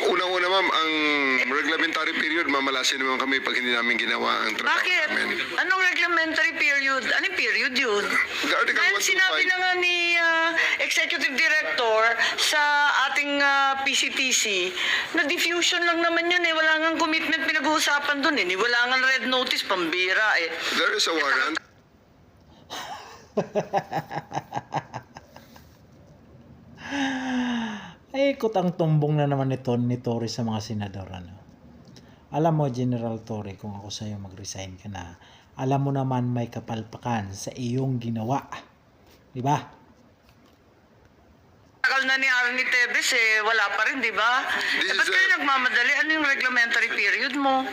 Unang-una ma'am, ang reglementary period, mamalasin naman kami pag hindi namin ginawa ang trabaho Bakit? namin. Anong reglementary period? Anong period yun? The Article Dahil sinabi 125 na nga ni Executive Director sa ating PCTC na diffusion lang naman yun eh. Wala nga commitment pinag-uusapan dun eh. Wala nga red notice, pambira eh. there is a warrant. Ay, ikot ang tumbong na naman ni Torre sa mga senador. Ano? Alam mo, General Torre, kung ako sa'yo mag-resign ka na, alam mo naman may kapalpakan sa iyong ginawa. Di ba? Tagal na ni Arnie Tebes eh, wala pa rin, di ba? This Ba't is, kayo nagmamadali? Ano yung reglementary period mo?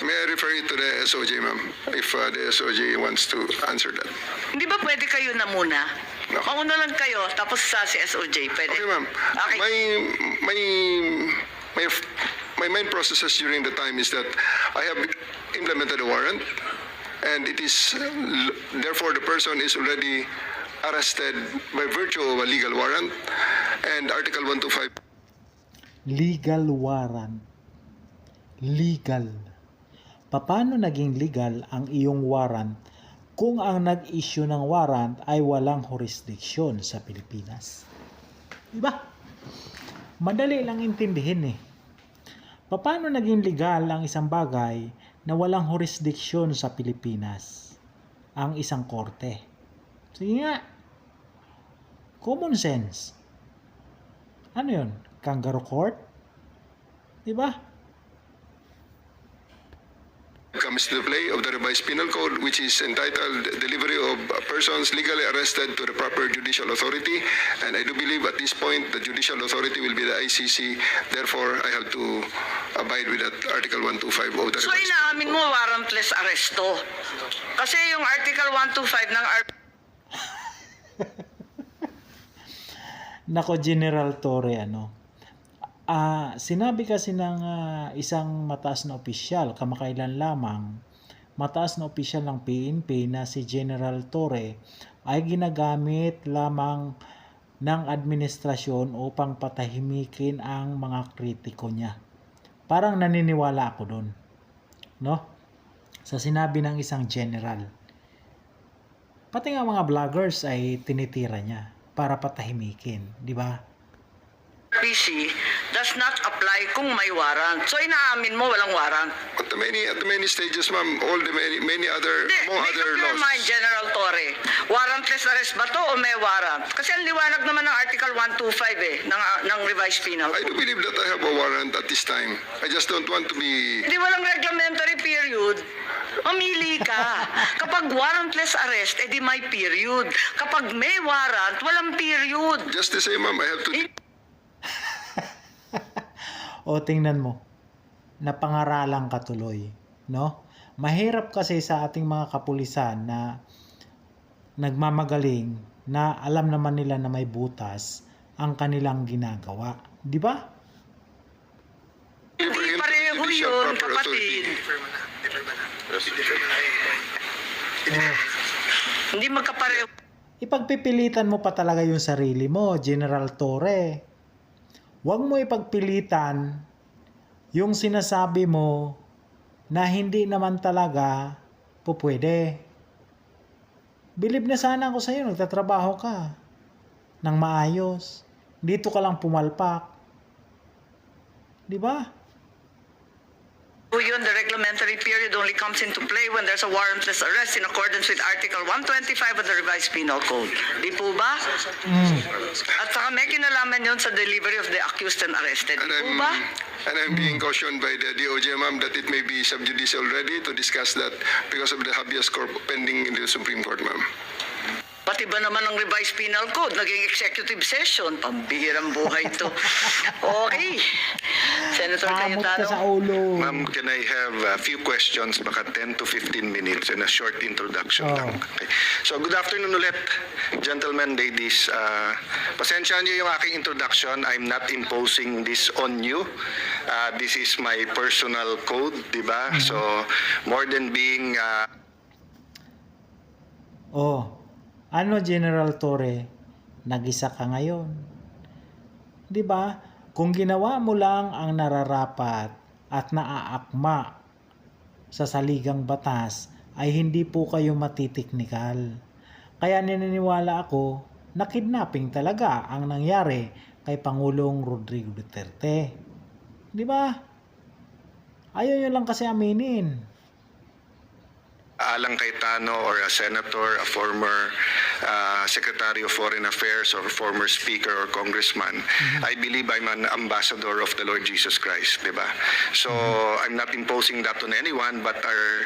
May I refer you to the SOJ, ma'am, if the SOJ wants to answer that. Hindi ba pwede kayo na muna? No. Mauna lang kayo, tapos sa si SOJ, pwede? Okay, ma'am. Okay. My main processes during the time is that I have implemented a warrant, and it is therefore the person is already arrested by virtue of a legal warrant, and Article 125. Legal warrant. Legal. Paano naging legal ang iyong warrant kung ang nag-issue ng warrant ay walang jurisdiction sa Pilipinas? Diba? Madali lang intindihin eh. Paano naging legal ang isang bagay na walang jurisdiction sa Pilipinas? Ang isang korte. Sige nga. Common sense. Ano yun? Kangaroo court? Diba? Comes to the play of the revised penal code, which is entitled Delivery of Persons Legally Arrested to the Proper Judicial Authority, and I do believe at this point the judicial authority will be the ICC. Therefore, I have to abide with that Article 125 of the So revised. inaamin mo warrantless arresto? Kasi yung Article 125 ng Nako, General Torre, ano? Sinabi kasi ng isang mataas na opisyal, kamakailan lamang, mataas na opisyal ng PNP na si General Torre ay ginagamit lamang ng administrasyon upang patahimikin ang mga kritiko niya. Parang naniniwala ako doon. No? Sa sinabi ng isang general. Pati nga mga vloggers ay tinitira niya para patahimikin, di ba? PC does not apply kung may warrant. So inaamin mo walang warrant. At the many stages, ma'am, all the many other, Hindi, among make other up your laws. mind, General Torre. Warrantless arrest ba to o may warrant? Kasi ang liwanag naman ng Article 125 eh, ng revised penal I code. do believe that I have a warrant at this time. I just don't want to be. Hindi walang reglementary period. Mamili ka. Kapag warrantless arrest, edi may period. Kapag may warrant, walang period. Just the same, ma'am, I have to. O tingnan mo, napangaralang katuloy, no? Mahirap kasi sa ating mga kapulisan na nagmamagaling na alam naman nila na may butas ang kanilang ginagawa, di ba? Hindi pareho yun, kapatid. Hindi magkapareho. Ipagpipilitan mo pa talaga yung sarili mo, General Torre. Huwag mo ipagpilitan yung sinasabi mo na hindi naman talaga pupwede. Bilib na sana ako sa'yo, nagtatrabaho ka ng maayos. Dito ka lang pumalpak. Di ba? Yun, the reglementary period only comes into play when there's a warrantless arrest in accordance with Article 125 of the revised penal code. Di po ba? At saka may kinalaman yun sa delivery of the accused and arrested. Di po ba? And I'm being cautioned by the DOJ, ma'am, that it may be sub judice already to discuss that because of the habeas corpus pending in the Supreme Court, ma'am. Pati ba naman ang revised penal code, naging executive session, pambihirang buhay to. Okay. Senator Kamot ka sa Cayetano. ulo. Ma'am, can I have a few questions, baka 10 to 15 minutes and a short introduction lang. Okay. So, good afternoon ulit, gentlemen, ladies. Pasensya niyo yung aking introduction. I'm not imposing this on you. This is my personal code, di ba? So, more than being... Ano, General Torre? Nag-isa ka ngayon. 'Di ba? Kung ginawa mo lang ang nararapat at naaakma sa saligang batas, ay hindi po kayo matitiknikal. Kaya naniniwala ako na kidnapping talaga ang nangyari kay Pangulong Rodrigo Duterte. Di ba? Ayaw nyo lang kasi aminin. Alang Cayetano or a senator, a former secretary of foreign affairs or former speaker or congressman, I believe I'm an ambassador of the Lord Jesus Christ, di ba? So I'm not imposing that on anyone, but our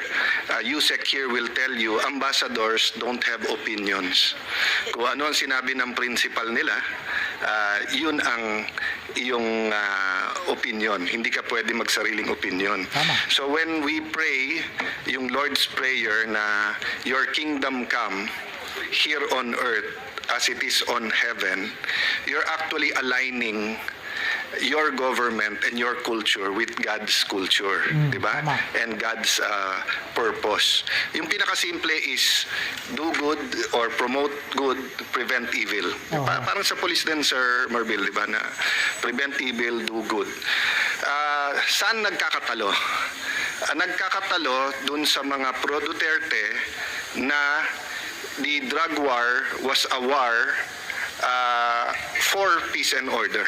USEC here will tell you, ambassadors don't have opinions. Kung ano ang sinabi ng principal nila, yun ang iyong opinion. Hindi ka pwede magsariling opinion. Tama. So when we pray, yung Lord's Prayer na your kingdom come here on earth as it is on heaven, you're actually aligning your government and your culture with God's culture, di ba? Tama. And God's purpose. Yung pinakasimple is do good or promote good, prevent evil. Oo. Parang sa police din, Sir Marbil, di ba, na prevent evil, do good. Saan nagkakatalo? Nagkakatalo dun sa mga pro-Duterte na the drug war was a war for peace and order.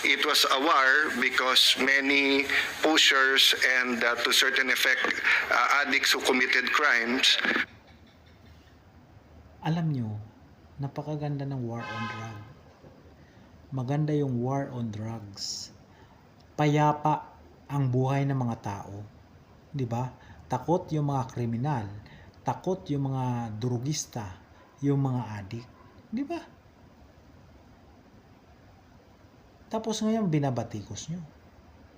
It was a war because many pushers and to certain effect addicts who committed crimes. Alam nyo, napakaganda ng war on drug. Maganda yung war on drugs. Payapa ang buhay ng mga tao. 'Di ba? Takot yung mga kriminal, takot yung mga drugista, yung mga adik. 'Di ba? Tapos ngayon binabatikos nyo.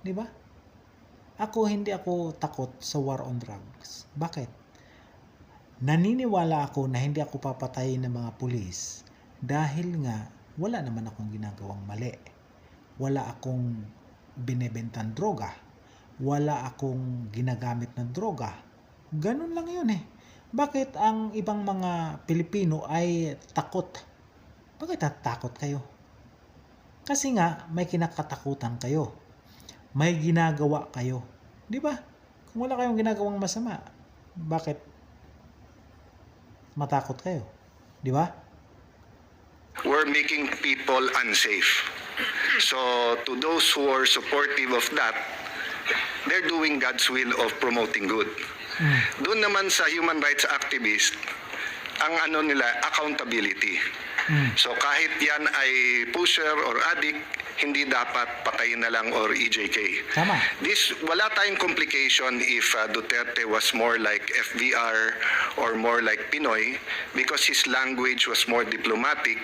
'Di ba? Hindi ako takot sa war on drugs. Bakit? Naniniwala ako na hindi ako papatayin ng mga pulis dahil nga wala naman akong ginagawang mali. Wala akong binebentang droga. Wala akong ginagamit ng droga. Ganun lang yun eh. Bakit ang ibang mga Pilipino ay takot? Bakit takot kayo? Kasi nga may kinakatakutan kayo. May ginagawa kayo. Di ba? Kung wala kayong ginagawang masama, bakit matakot kayo? Di ba? We're making people unsafe. So to those who are supportive of that, they're doing God's will of promoting good. Doon naman sa human rights activist, ang ano nila, accountability. So kahit yan ay pusher or addict, hindi dapat patayin na lang or EJK. Tama. Wala tayong complication if Duterte was more like FVR or more like Pinoy because his language was more diplomatic.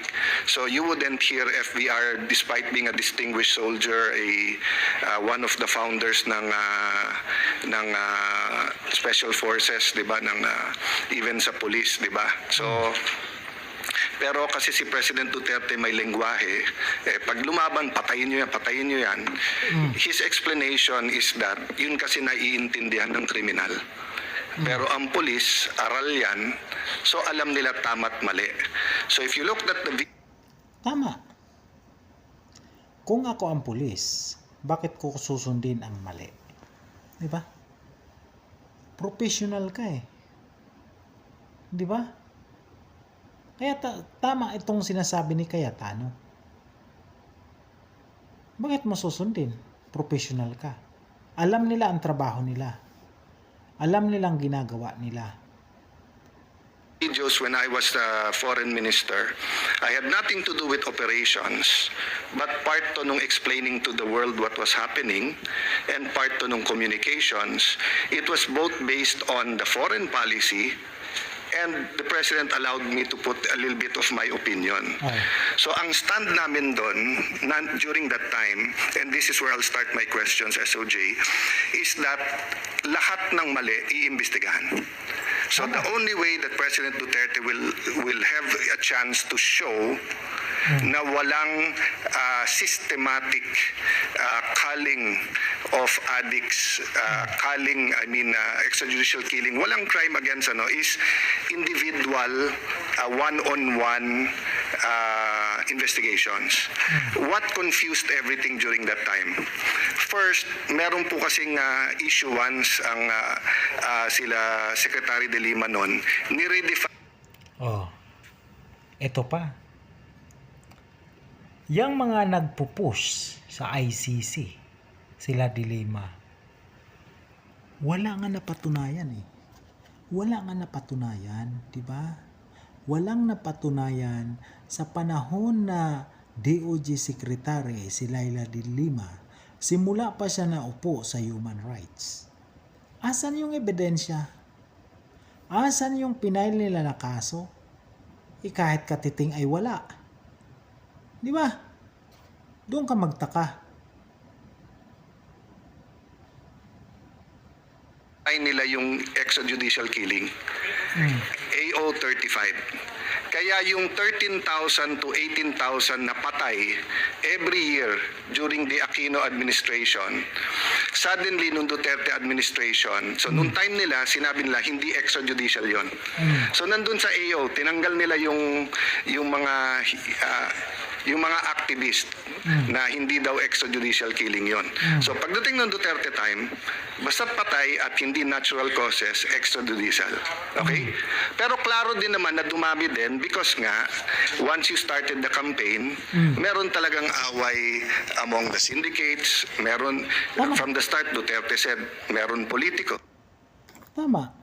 So you wouldn't hear FVR despite being a distinguished soldier, one of the founders ng special forces, 'di ba, ng even sa police, 'di ba? So pero kasi si President Duterte may lengguwahe, pag lumaban, patayin nyo yan. His explanation is that yun kasi naiintindihan ng kriminal. Pero ang pulis, aral yan, so alam nila tama't mali. So if you look at the... Tama. Kung ako ang pulis, bakit ko susundin ang mali? Di ba? Professional ka eh. Di ba? Kaya tama itong sinasabi ni Cayetano. Bakit mo susundin? Professional ka. Alam nila ang trabaho nila. Alam nilang ginagawa nila. Videos when I was the foreign minister, I had nothing to do with operations, but part to nung explaining to the world what was happening and part to nung communications. It was both based on the foreign policy and the President allowed me to put a little bit of my opinion. Oh. So ang stand namin doon during that time, and this is where I'll start my questions, SOJ, is that lahat ng mali iimbestigahan. So the only way that President Duterte will have a chance to show na walang systematic culling of addicts, extrajudicial killing, walang crime against is individual, one-on-one investigations. What confused everything during that time? First, meron po kasing issuance ang sila Secretary de Lima noon, ni-redefine. Oh, ito pa. Yang mga nagpupush sa ICC, sila Dilima, wala nga napatunayan eh. Wala nga napatunayan, di ba? Walang napatunayan sa panahon na DOJ Secretary si Laila de Lima, simula pa siya naupo sa human rights. Asan yung ebidensya? Asan yung pinail nila na kaso? Kahit katiting ay wala. Di ba? Doon ka magtaka. Ay nila yung extrajudicial killing. AO 35. Kaya yung 13,000 to 18,000 na patay every year during the Aquino administration, suddenly nung Duterte administration, so nung time nila, sinabi nila hindi extrajudicial yon. So nandun sa AO, tinanggal nila yung mga activist na hindi daw extrajudicial killing yon. So pagdating ng Duterte time, basta patay at hindi natural causes, extrajudicial. Okay? Pero klaro din naman na dumami din because nga, once you started the campaign, meron talagang away among the syndicates, meron, from the start, Duterte said, meron politiko. Tama.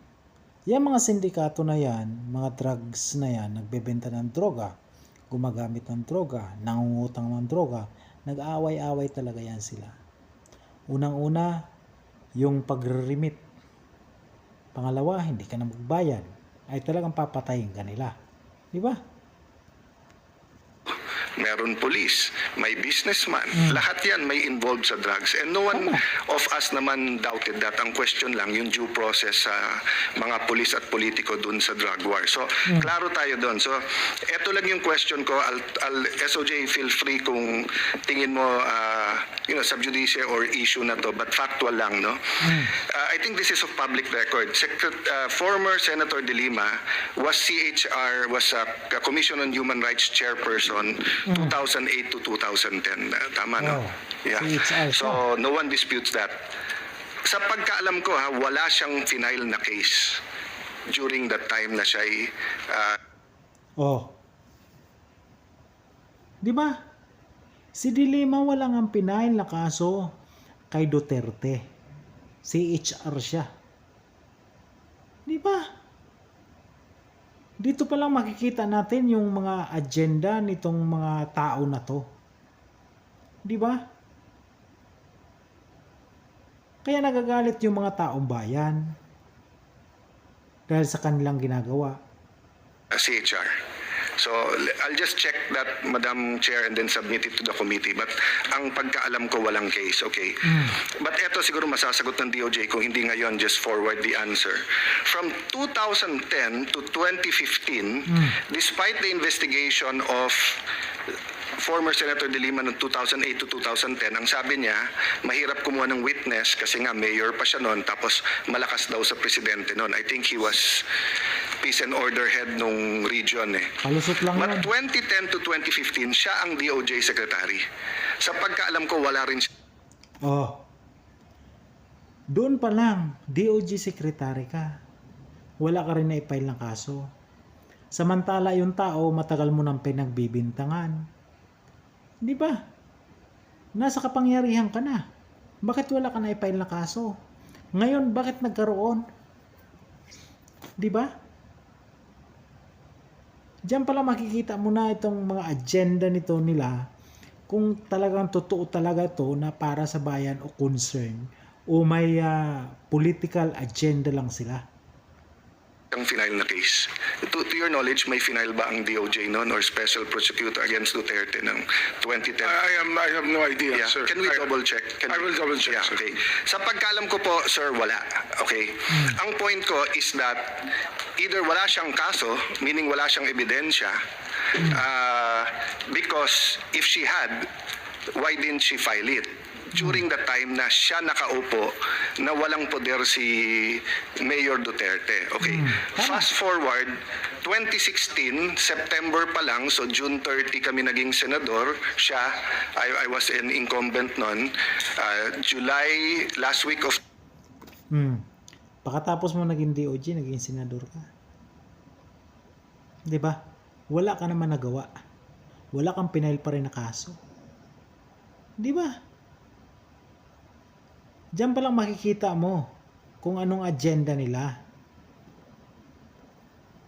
Yung mga sindikato na yan, mga drugs na yan, nagbebenta ng droga, gumagamit ng droga, nangungutang ng droga, nag-aaway-away talaga yan sila. Unang-una, yung pagre-remit. Pangalawa, hindi ka na magbayad, ay talagang papatayin ka nila. Di ba? Meron police, may businessman, lahat yan may involved sa drugs. And no one of us naman doubted that. Ang question lang, yung due process sa mga police at politiko dun sa drug war. So, klaro tayo dun. So, eto lang yung question ko. SOJ, feel free kung tingin mo, sub judice or issue na to, but factual lang, no? I think this is of public record. Former Senator De Lima was a Commission on Human Rights chairperson 2008 to 2010. Tama, no? Yeah. So, no one disputes that. Sa pagkaalam ko, wala siyang final na case during that time na siya ay... Di ba? Si De Lima walang ang pinail na kaso kay Duterte. CHR siya. Di ba? Dito pa lang makikita natin yung mga agenda nitong mga tao na to. Di ba? Kaya nagagalit yung mga taong bayan dahil sa kanilang ginagawa. CHR. So, I'll just check that, Madam Chair, and then submit it to the committee. But ang pagkaalam ko, walang case, okay? But eto siguro masasagot ng DOJ kung hindi ngayon, just forward the answer. From 2010 to 2015, despite the investigation of former Senator De Lima noong 2008 to 2010, ang sabi niya, mahirap kumuha ng witness kasi nga mayor pa siya noon, tapos malakas daw sa presidente noon. I think he was peace and order head nung region eh. Palusot lang But yan. 2010 to 2015, siya ang DOJ secretary. Sa pagkaalam ko, wala rin siya. Doon pa lang, DOJ secretary ka. Wala ka rin na i-file ng kaso. Samantala yung tao, matagal mo nang pinagbibintangan. Di ba? Nasa kapangyarihan ka na. Bakit wala ka na i-file na kaso? Ngayon, bakit nagkaroon? Di ba? Diyan pala makikita mo na itong mga agenda nito nila kung talagang totoo talaga to na para sa bayan o concern o may political agenda lang sila. Ang final na case. To your knowledge, may final ba ang DOJ noon or special prosecutor against Duterte ng 2010? I have no idea, Yeah. sir. Can we double check? I will double check, Yeah, sir. okay. Sa pagkaalam ko po, sir, wala. Okay. Ang point ko is that either wala siyang kaso, meaning wala siyang ebidensya, because if she had, why didn't she file it? During the time na siya nakaupo na walang poder si Mayor Duterte. Okay. Fast forward, 2016, September pa lang, so June 30 kami naging senador. Siya, I was an incumbent noon. July, last week of Pagkatapos mo naging DOJ, naging senador ka. 'Di ba? Wala ka naman nagawa. Wala kang pinail pa rin na kaso. 'Di ba? Diyan pa lang makikita mo kung anong agenda nila.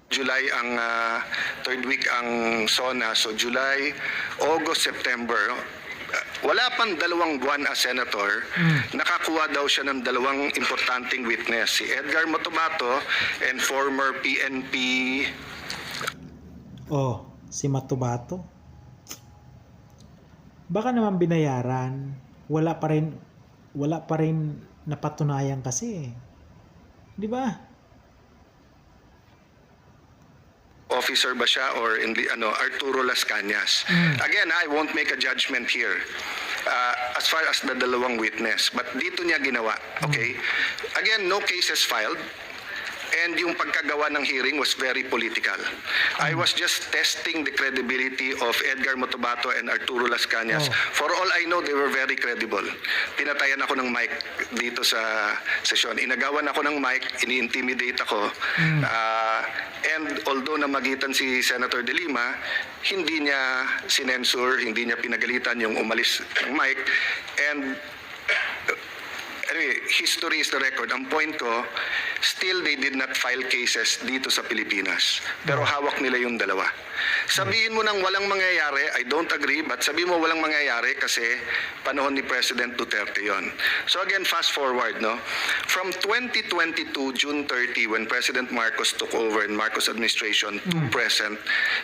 July ang third week ang SONA. So July, August, September. Wala pang 2 buwan as senator, nakakuha daw siya ng 2 importanteng witness. Si Edgar Motobato and former PNP Si Matubato. Baka naman binayaran. Wala pa rin napatunayan kasi. 'Di ba? officer ba siya or Arturo Las Cañas. Again, I won't make a judgment here as far as the 2 witness, but dito niya ginawa. Okay? Again, no cases filed. And yung pagkagawa ng hearing was very political. I was just testing the credibility of Edgar Motobato and Arturo Las Cañas. For all I know, they were very credible. Pinatayan ako ng mic dito sa session. Inagawan ako ng mic, ini-intimidate ako. And although namagitan si Senator De Lima, hindi niya sinensure, hindi niya pinagalitan yung umalis ng mic. And anyway, history is the record. Ang point ko, still they did not file cases dito sa Pilipinas. Pero hawak nila yung 2. Sabihin mo nang walang mangyayari, I don't agree, but sabihin mo walang mangyayari kasi panahon ni President Duterte yon. So again, fast forward, no? From 2022, June 30, when President Marcos took over and Marcos administration to present,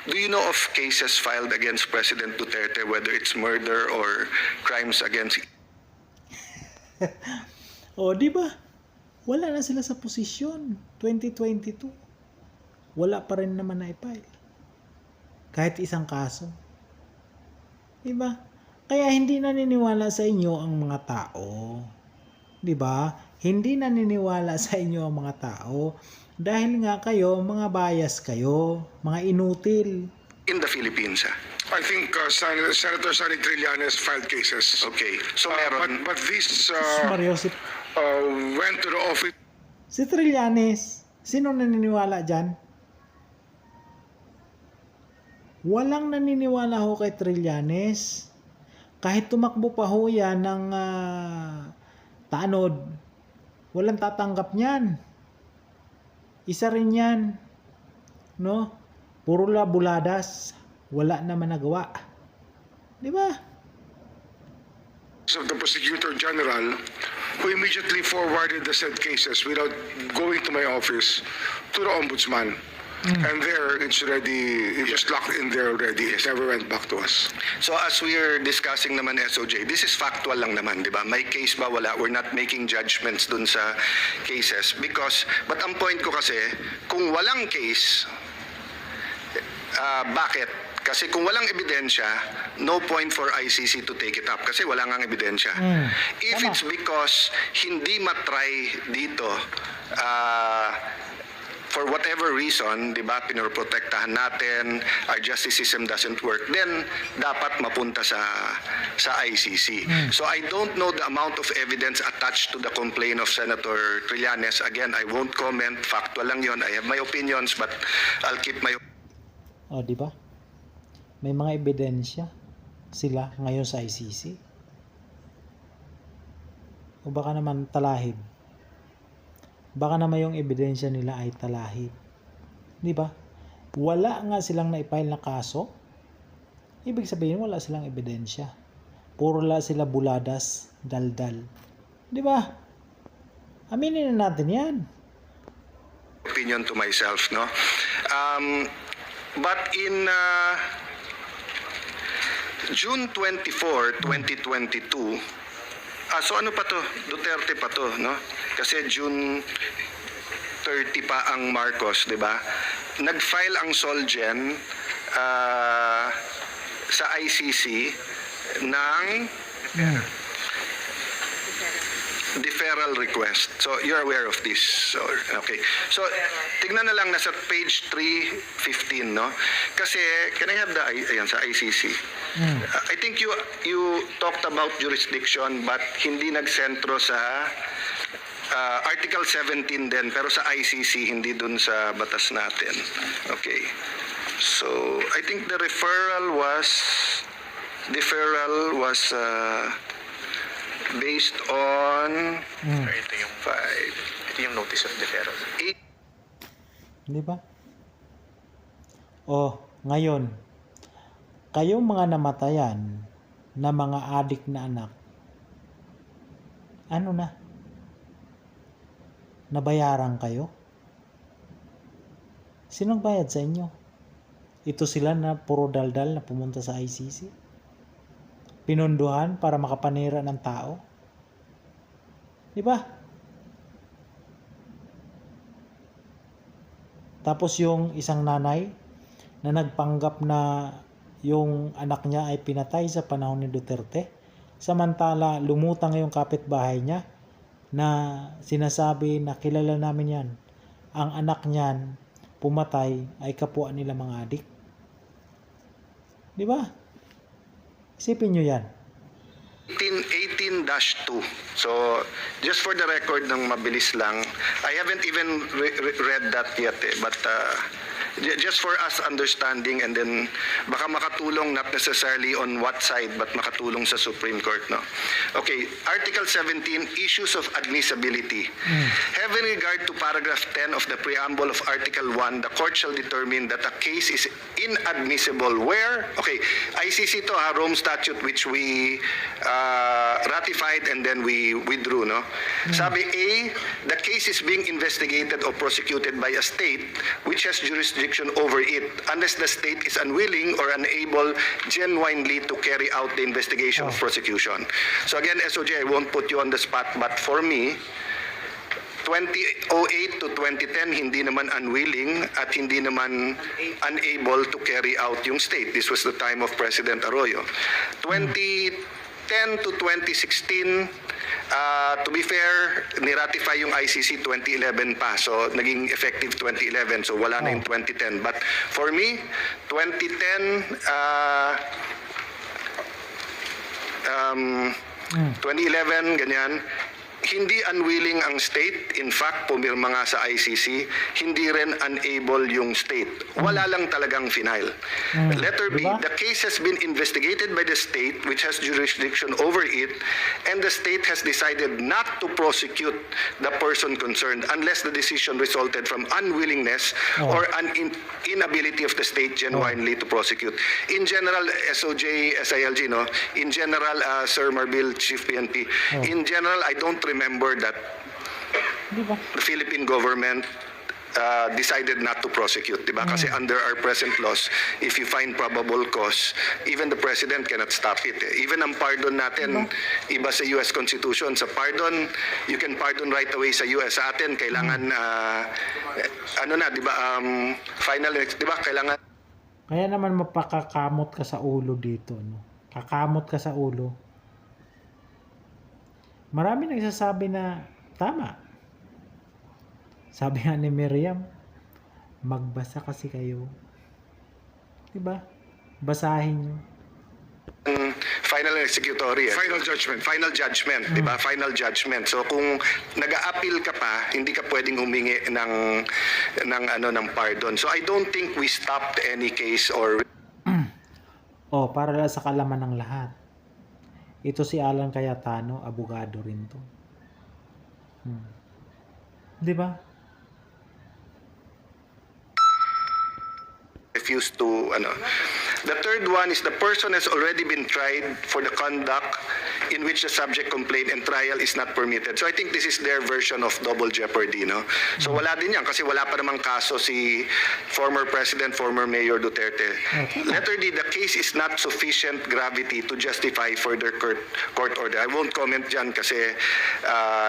do you know of cases filed against President Duterte, whether it's murder or crimes against... Di ba? Wala na sila sa posisyon. 2022. Wala pa rin naman na i-file. Kahit isang kaso. Di ba? Kaya hindi naniniwala sa inyo ang mga tao. Di ba? Hindi naniniwala sa inyo ang mga tao dahil nga kayo, mga bias kayo, mga inutil. In the Philippines, I think Senator Sonny Trillanes filed cases. Okay. So meron... But this Mario, went to the office. si Trillanes, sino naniniwala dyan? Walang naniniwala ho kay Trillanes. Kahit tumakbo pa ho yan ng tanod, walang tatanggap niyan. Isa rin yan. No? Puro buladas. Wala naman nagawa. Di ba? Of the Prosecutor General, who immediately forwarded the said cases without going to my office to the Ombudsman. And there, it's just locked in there already. It never went back to us. So as we are discussing naman SOJ, this is factual lang naman, di ba? May case ba? Wala. We're not making judgments dun sa cases. But ang point ko kasi, kung walang case, bakit? Kasi kung walang ebidensya, no point for ICC to take it up kasi wala ngang ebidensya. If it's because hindi matry dito, for whatever reason, di ba, pinoprotektahan natin, our justice system doesn't work, then dapat mapunta sa ICC. So I don't know the amount of evidence attached to the complaint of Senator Trillanes. Again, I won't comment. Factual lang yon. I have my opinions, but I'll keep my... Di ba? May mga ebidensya sila ngayon sa ICC. O baka naman talahib. Baka naman yung ebidensya nila ay talahib. Di ba? Wala nga silang na-file na kaso. Ibig sabihin wala silang ebidensya. Puro lang sila buladas, daldal. Di ba? Aminin na natin yan. Opinion to myself, no? But in June 24, 2022, so ano pa to? Duterte pa to, no? Kasi June 30 pa ang Marcos, di ba? Nag-file ang Solgen sa ICC ng deferral request. So you're aware of this. So, okay. So tignan na lang nasa page 315, no? Kasi can I have the ayan sa ICC? I think you talked about jurisdiction but hindi nagsentro sa Article 17 din pero sa ICC hindi dun sa batas natin. Okay. So I think the deferral was based on Ito yung 5. ito yung notice of deferral. 8. Di ba? Oh, ngayon, kayong mga namatayan na mga adik na anak, ano na? Nabayaran kayo? Sinong bayad sa inyo? Ito sila na puro daldal na pumunta sa ICC? Pinunduhan para makapanira ng tao? Di ba? Tapos yung isang nanay na nagpanggap na yung anak niya ay pinatay sa panahon ni Duterte, samantala lumutang yung kapitbahay niya na sinasabi na kilala namin yan. Ang anak niyan pumatay ay kapwa nila mga adik. Di ba? Isipin nyo yan. 18-2. So, just for the record ng mabilis lang, I haven't even read that yet but just for us understanding and then baka makatulong not necessarily on what side but makatulong sa Supreme Court, no? Okay, Article 17, issues of admissibility. Having regard to paragraph 10 of the preamble of Article 1, the court shall determine that a case is inadmissible where, okay, ICC to Rome Statute which we ratified and then we withdrew, no? Sabi A, the case is being investigated or prosecuted by a state which has jurisdiction over it unless the state is unwilling or unable genuinely to carry out the investigation of prosecution. So again, SOJ, I won't put you on the spot, but for me, 2008 to 2010, hindi naman unwilling at hindi naman unable to carry out yung state. This was the time of President Arroyo. 2010 to 2016, to be fair, ni-ratify yung ICC 2011 pa. So, naging effective 2011. So, wala na yung 2010. But for me, 2010, 2011, ganyan, hindi unwilling ang state. In fact, pumirma nga sa ICC, hindi rin unable yung state. Wala lang talagang final. Letter B, Diba? the case has been investigated by the state which has jurisdiction over it and the state has decided not to prosecute the person concerned unless the decision resulted from unwillingness or an inability of the state genuinely to prosecute. In general, SOJ, SILG, no? In general, Sir Marbil, Chief PNP, in general, I don't remember that Di ba? the Philippine government decided not to prosecute, di ba? Kasi under our present laws, if you find probable cause, even the president cannot stop it. Even ang pardon natin, iba sa US Constitution. Sa pardon, you can pardon right away sa US. Sa atin, kailangan, ano na, di ba, final, di ba, kailangan. Kaya naman mapakakamot ka sa ulo dito, no? Kakamot ka sa ulo. Marami nagsasabi na tama. Sabi nga ni Miriam, magbasa kasi kayo. Diba? Basahin nyo. Final executory. Final judgment. Final judgment, di ba? Final judgment. So kung nag-a-appeal ka pa, hindi ka pwedeng humingi ng pardon. So I don't think we stopped any case or Para lang sa kalaman ng lahat. Ito si Alan Cayetano, abogado rin to. Di ba? refuse to The third one is the person has already been tried for the conduct in which the subject complained and trial is not permitted. So I think this is their version of double jeopardy, no? So wala din yan kasi wala pa namang kaso si former President, former Mayor Duterte. Letter D, the case is not sufficient gravity to justify further court order. I won't comment dyan kasi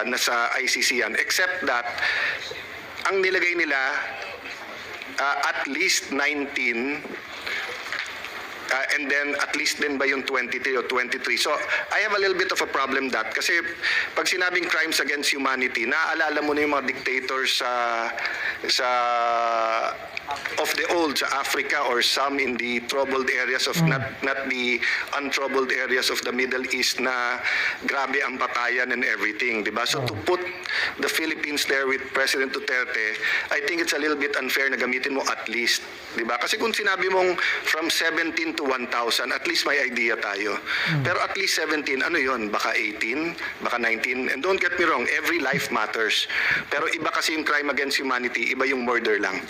nasa ICC yan. Except that, ang nilagay nila, at least 19 And then at least din ba yung 23 o 23? So I have a little bit of a problem that kasi pag sinabing crimes against humanity, naaalala mo na yung mga dictators sa of the old sa Africa or some in the troubled areas of not the untroubled areas of the Middle East na grabe ang patayan and everything, di ba? So to put the Philippines there with President Duterte, I think it's a little bit unfair na gamitin mo at least, di ba? Kasi kung sinabi mong from 17 to 1,000, at least may idea tayo. Pero at least 17, ano yun? Baka 18, baka 19. And don't get me wrong, every life matters. Pero iba kasi yung crime against humanity, iba yung murder lang,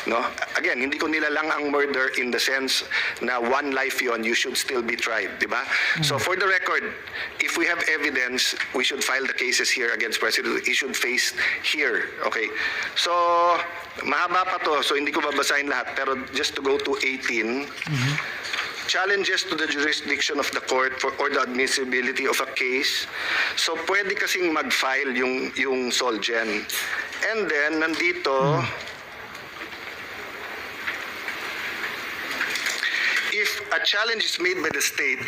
no? Again, hindi ko nilalang ang murder in the sense na one life yon, you should still be tried, di ba? So for the record, if we have evidence, we should file the cases here against President. He should face here, okay? So, mahaba pa to, so hindi ko babasahin lahat, pero just to go to 18, challenges to the jurisdiction of the court or the admissibility of a case. So, pwede kasing mag-file yung Solgen. And then, nandito, if a challenge is made by the state,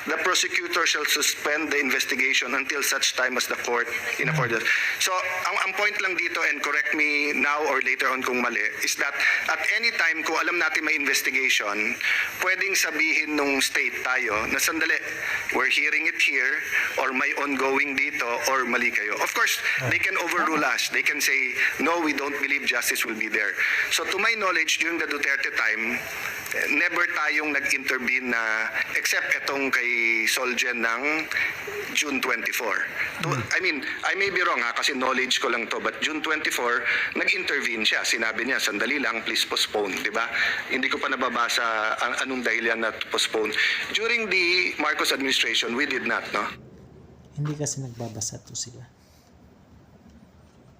the prosecutor shall suspend the investigation until such time as the court in accordance. So, ang point lang dito, and correct me now or later on kung mali, is that at any time kung alam natin may investigation, pwedeng sabihin nung state tayo na sandali, we're hearing it here, or may ongoing dito, or mali kayo. Of course, they can overrule us. They can say, no, we don't believe justice will be there. So, to my knowledge, during the Duterte time, never tayong nag-intervene na except itong kay Solgen ng June 24. I mean, I may be wrong ha, kasi knowledge ko lang to, but June 24, nag-intervene siya. Sinabi niya, sandali lang, please postpone, di ba? Hindi ko pa nababasa anong dahilan na postpone. During the Marcos administration, we did not, no? Hindi kasi nagbabasa to sila.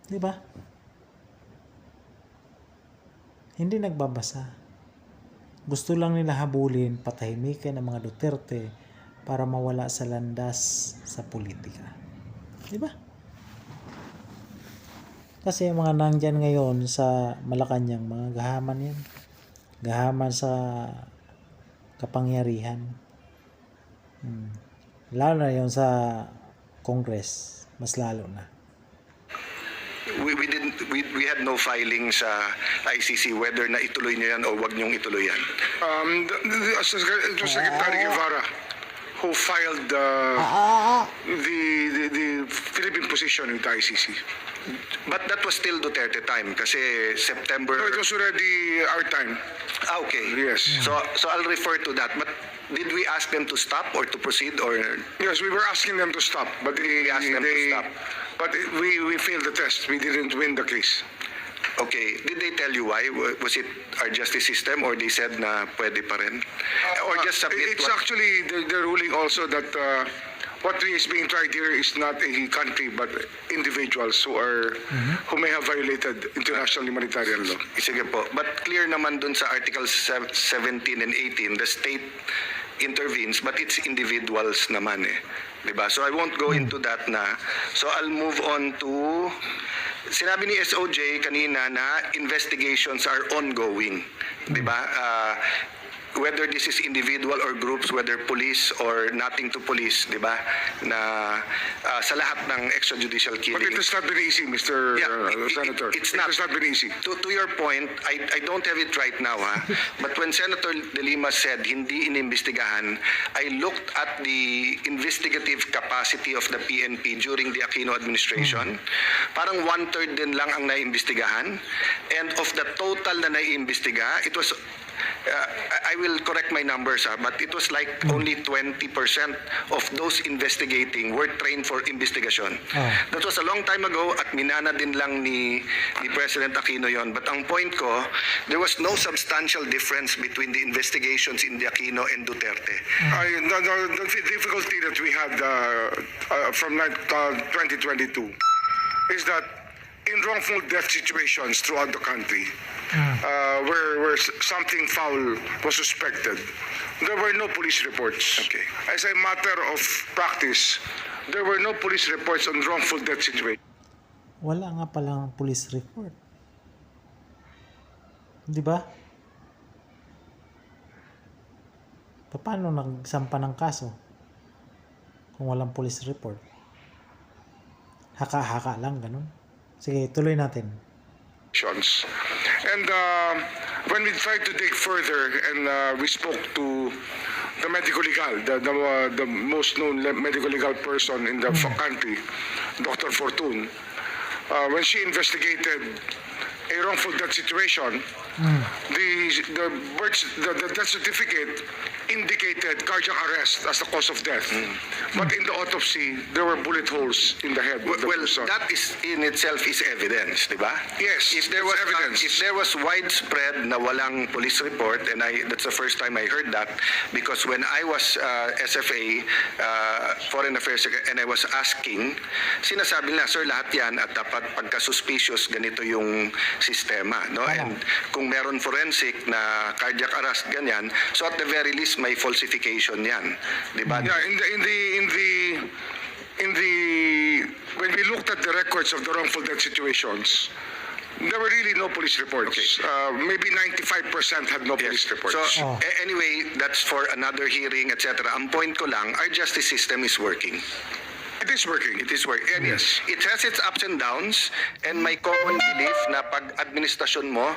Di ba? Hindi nagbabasa. Gusto lang nila habulin, patahimikan ang mga Duterte para mawala sa landas sa politika. Di ba? Kasi yung mga nandyan ngayon sa Malacanang, mga gahaman yan. Gahaman sa kapangyarihan. Lalo na yung sa Congress, mas lalo na. We had no filing sa ICC whether na ituloy niyo yan o wag niyong ituloy yan. It was Secretary Guevara who filed the Philippine position with the ICC. But that was still Duterte time kasi September. No, it was already our time. Okay. Yes. So I'll refer to that. But did we ask them to stop or to proceed or? Yes, we were asking them to stop, but We asked them to stop. But we failed the test. We didn't win the case. Okay. Did they tell you why? Was it our justice system or they said na pwede pa rin? Or just submit It's what? actually the ruling also that what is being tried here is not a country but individuals who may have violated international humanitarian law. Sige po. But clear naman dun sa Articles 17 and 18, the state intervenes but it's individuals naman eh. Diba? So I won't go into that na. So I'll move on to sinabi ni SOJ kanina na investigations are ongoing. Diba? Whether this is individual or groups, whether police or nothing to police, di ba? Na sa lahat ng extrajudicial killing. But it has not been easy, Mr. Senator. It's not. It has not been easy. To your point, I don't have it right now, ha? But when Senator De Lima said hindi inimbestigahan, I looked at the investigative capacity of the PNP during the Aquino administration. Parang 1/3 din lang ang naiimbestigahan. And of the total na naiimbestiga, it was I will correct my numbers, but it was like only 20% of those investigating were trained for investigation. That was a long time ago at minana din lang ni President Aquino yon. But ang point ko, there was no substantial difference between the investigations in the Aquino and Duterte. The difficulty that we had from 2022 is that in wrongful death situations throughout the country, where something foul was suspected, there were no police reports. Okay. As a matter of practice, there were no police reports on wrongful death situations. Wala nga palang police report. Di ba? Paano nagsampa ng kaso kung walang police report? Haka-haka lang, ganun. Sige, tuloy natin. Actions. And when we tried to dig further and we spoke to the medical legal, the most known medical legal person in the country, Dr. Fortune, when she investigated a wrongful death situation, the death certificate indicated cardiac arrest as the cause of death. But in the autopsy, there were bullet holes in the head of the Well, person. that is in itself is evidence, di ba? Yes, If there was evidence. if there was widespread na walang police report, and that's the first time I heard that, because when I was SFA, Foreign Affairs, and I was asking, sinasabi nila, sir, lahat yan at dapat pagka-suspicious, ganito yung sistema, no? And kung meron forensic na cardiac arrest, ganyan, so at the very least may falsification yan, di ba? Yeah, when we looked at the records of the wrongful death situations, there were really no police reports. Maybe 95% had no police reports. So, anyway, that's for another hearing, etc. Ang point ko lang, our justice system is working. it is working. It is working. And yes, it has its ups and downs, and my common belief na pag administrasyon mo,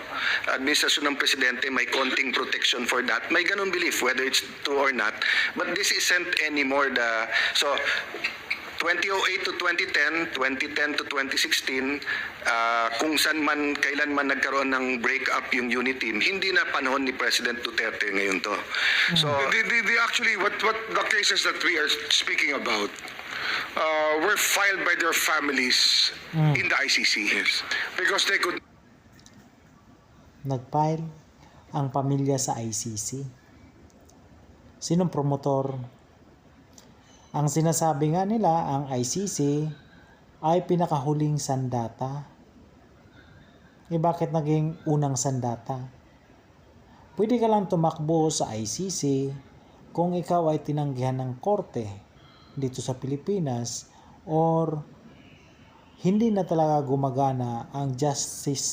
administrasyon ng presidente, may konting protection for that. May ganun belief, whether it's true or not. But this isn't anymore so 2008 to 2010, 2010 to 2016, kung saan man, kailan man nagkaroon ng break-up yung unit team, hindi na panahon ni President Duterte ngayon to. So, Actually, what the cases that we are speaking about were filed by their families in the ICC. Yes. Because they could Nag-file ang pamilya sa ICC. Sinong promotor? Ang sinasabi nga nila, ang ICC ay pinakahuling sandata. Bakit naging unang sandata? Pwede ka lang tumakbo sa ICC kung ikaw ay tinanggihan ng korte dito sa Pilipinas or hindi na talaga gumagana ang justice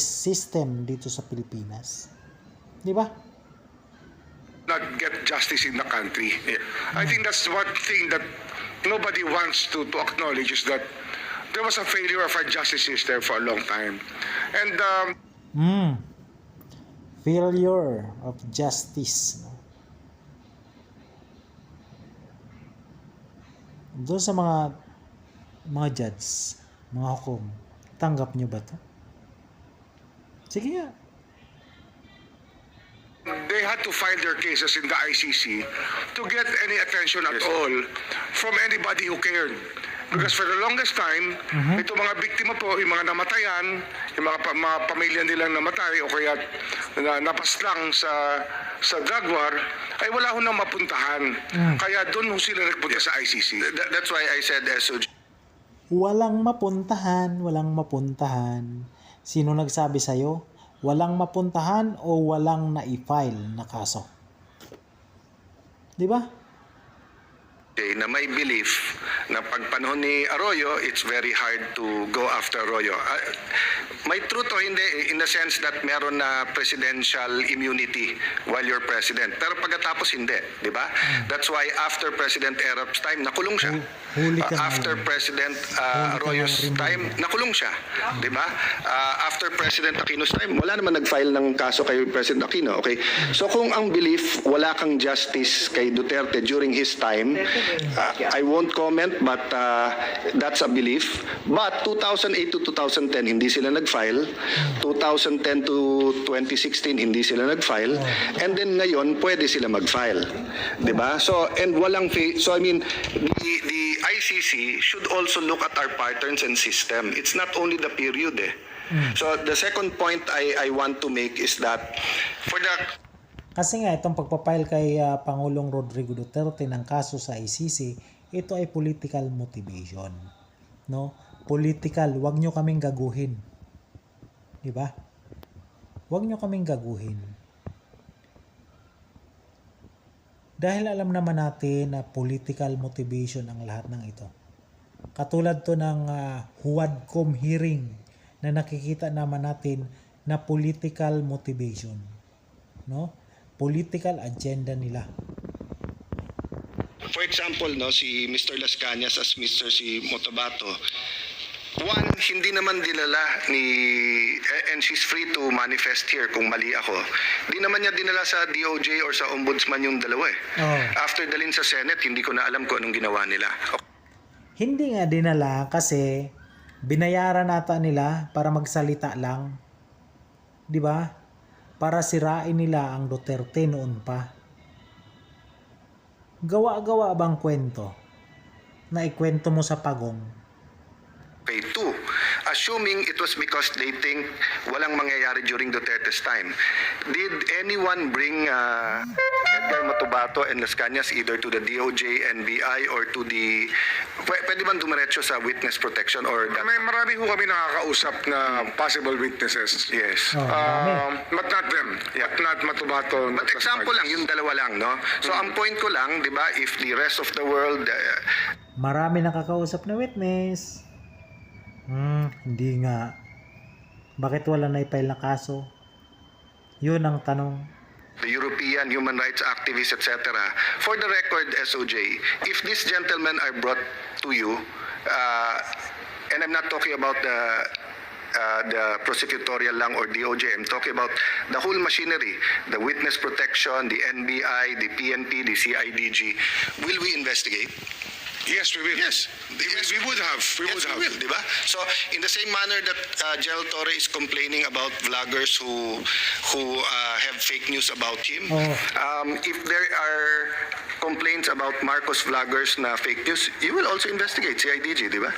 system dito sa Pilipinas. Di ba? not get justice in the country. I think that's one thing that nobody wants to acknowledge, is that there was a failure of our justice system for a long time. And Failure of justice. Doon sa mga judge, mga hukom, tanggap nyo ba to? Sige nga. they had to file their cases in the ICC to get any attention at all from anybody who cared. Because for the longest time, itong mga biktima po, yung mga namatayan, yung mga pamilya nilang namatay o kaya napaslang sa drug war, ay wala ho nang mapuntahan. Kaya doon ho sila nagpunta sa ICC. that's why I said SOG. Walang mapuntahan. Sino nagsabi sa'yo? Walang mapuntahan o walang na-file na kaso? Di ba? Na may belief na pag panahon ni Arroyo, it's very hard to go after Arroyo. May truth o hindi in the sense that meron na presidential immunity while you're president. Pero pagkatapos hindi, di ba? That's why after President Erap's time, nakulong siya. Huli ka na After yun. President ka Arroyo's na rin time, nakulong siya. Di ba? After President Aquino's time, wala naman nag-file ng kaso kay President Aquino. Okay? So kung ang belief, wala kang justice kay Duterte during his time, I won't comment, but that's a belief. But 2008 to 2010, hindi sila nag-file. 2010 to 2016, hindi sila nag-file. And then ngayon, pwede sila mag-file. Diba? So, and walang so I mean, the ICC should also look at our patterns and system. It's not only the period eh. So, the second point I want to make is that for the Kasi nga itong pagpapile kay Pangulong Rodrigo Duterte ng kaso sa ICC, ito ay political motivation. No? Political, wag nyo kaming gaguhin. Di ba? Wag nyo kaming gaguhin. Dahil alam naman natin na political motivation ang lahat ng ito. Katulad to ng Huwadcom hearing na nakikita naman natin na political motivation. No? political agenda nila. For example, no, si Mr. Las Cañas as Mr. si Motobato, one, hindi naman dinala ni, and she's free to manifest here kung mali ako, di naman niya dinala sa DOJ or sa Ombudsman yung dalawa eh. Oh. After dalhin sa Senate, hindi ko na alam kung anong ginawa nila. Hindi nga dinala kasi binayaran ata nila para magsalita lang. 'Di ba? Para sirain nila ang Duterte noon pa. Gawa-gawa bang kwento na ikwento mo sa pagong? Okay, two, assuming it was because they think walang mangyayari during Duterte's time, did anyone bring Edgar Motobato and Las Cañas either to the DOJ, NBI, or to the... Pwede bang dumiretso sa witness protection or... Marami ho kami nakakausap na possible witnesses. Yes. Oh, marami. But not them. Yeah. Not Matubato. But example lang, yung dalawa lang, no? So ang point ko lang, di ba, if the rest of the world... Marami nakakausap na witness. Hindi nga. Bakit wala na i-file na kaso? Yun ang tanong. the European human rights activists, etc. For the record, SOJ, if these gentlemen are brought to you, and I'm not talking about the prosecutorial lang or DOJ, I'm talking about the whole machinery, the witness protection, the NBI, the PNP, the CIDG, will we investigate? Yes, we will. Yes. We would have. We would have. Will, di ba? So, in the same manner that General Torre is complaining about vloggers who have fake news about him, if there are complaints about Marcos vloggers na fake news, you will also investigate CIDG, di ba?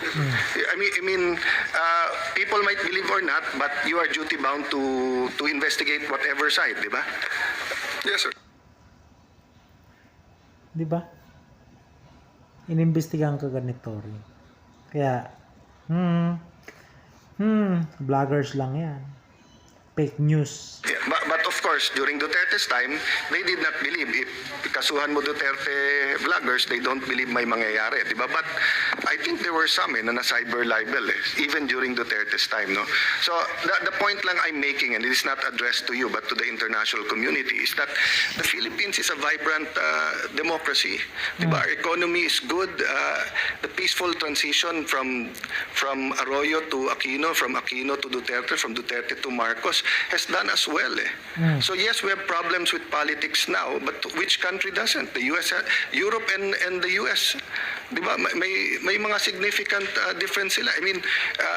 I mean, people might believe or not, but you are duty bound to investigate whatever side, di ba? Yes, sir. Di ba? Inimbestigahan ka ganito rin. Kaya, vloggers lang yan. Fake news. Yeah, but of course, during Duterte's time, they did not believe. If kasuhan mo Duterte vloggers, they don't believe may mangyayari, di ba? But I think there were some na cyber libel, even during Duterte's time, no? So the point lang I'm making, and it is not addressed to you but to the international community, is that the Philippines is a vibrant democracy. Di ba? Our economy is good. The peaceful transition from Arroyo to Aquino, from Aquino to Duterte, from Duterte to Marcos has done as well. So yes, we have problems with politics now, but which country doesn't? The US, Europe and the US. Di ba? May mga significant difference sila. I mean,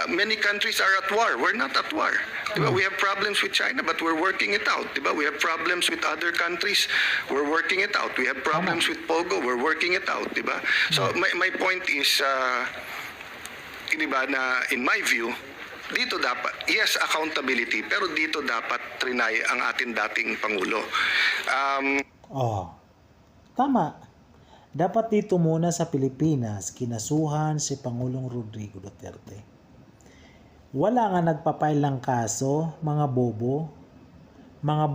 many countries are at war. We're not at war. Di ba? We have problems with China, but we're working it out. Di ba? We have problems with other countries. We're working it out. We have problems with Pogo. We're working it out. Di ba? So my point is, di ba, na in my view, dito dapat, yes, accountability, pero dito dapat trinay ang ating dating Pangulo. Tama. Dapat dito muna sa Pilipinas, kinasuhan si Pangulong Rodrigo Duterte. Wala nga nagpapail ng kaso, mga bobo, mga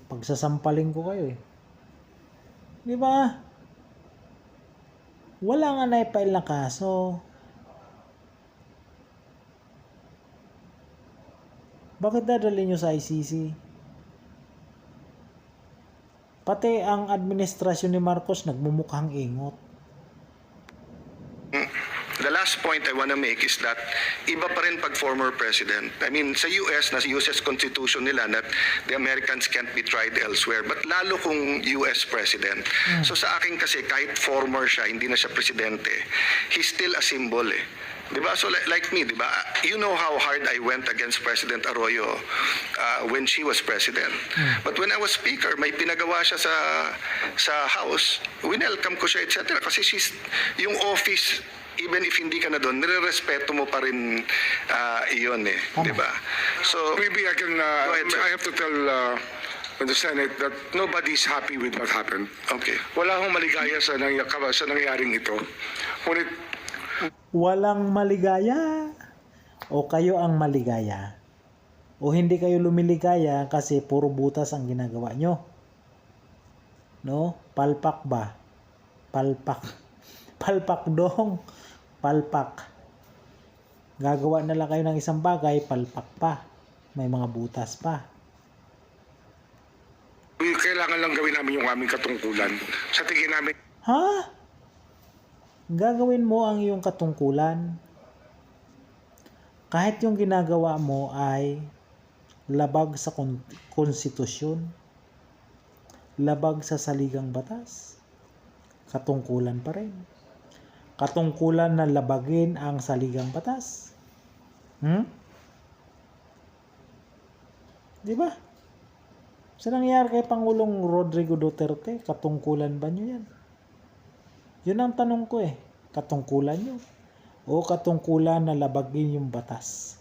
pagsasampaling ko kayo eh. Di ba? Wala nga naipail ng kaso. Bakit dadalhin nyo sa ICC? Pati ang administrasyon ni Marcos nagmumukhang ingot. The last point I want to make is that iba pa rin pag former president. I mean, sa US, na US Constitution nila that the Americans can't be tried elsewhere. But lalo kung US president. So sa akin kasi, kahit former siya, hindi na siya presidente, he's still a symbol eh. Diba? So like me, diba? You know how hard I went against President Arroyo when she was president. But when I was speaker, may pinagawa siya sa House. Winelcome ko siya, etc. Kasi she's, yung office, even if hindi ka na doon, nire-respeto mo pa rin iyon eh. Diba? So, Maybe I can, ahead, sir. I have to tell the Senate that nobody's happy with what happened. okay. Wala akong maligaya sa nangyaring ito. Ngunit, Walang maligaya. O kayo ang maligaya. O hindi kayo lumiligaya kasi puro butas ang ginagawa nyo. No? Palpak ba? Palpak. Palpak dong. Palpak. Gagawa na lang kayo ng isang bagay, palpak pa. May mga butas pa. kailangan lang gawin namin yung aming katungkulan. Sa tingin namin, Ha? Gagawin mo ang iyong katungkulan. Kahit yung ginagawa mo ay labag sa konstitusyon, labag sa saligang batas, katungkulan pa rin. Katungkulan na labagin ang saligang batas. Di ba? Sa nangyari kay Pangulong Rodrigo Duterte, katungkulan ba nyo yan? Yun ang tanong ko eh. Katungkulan nyo? O katungkulan na labagin yung batas?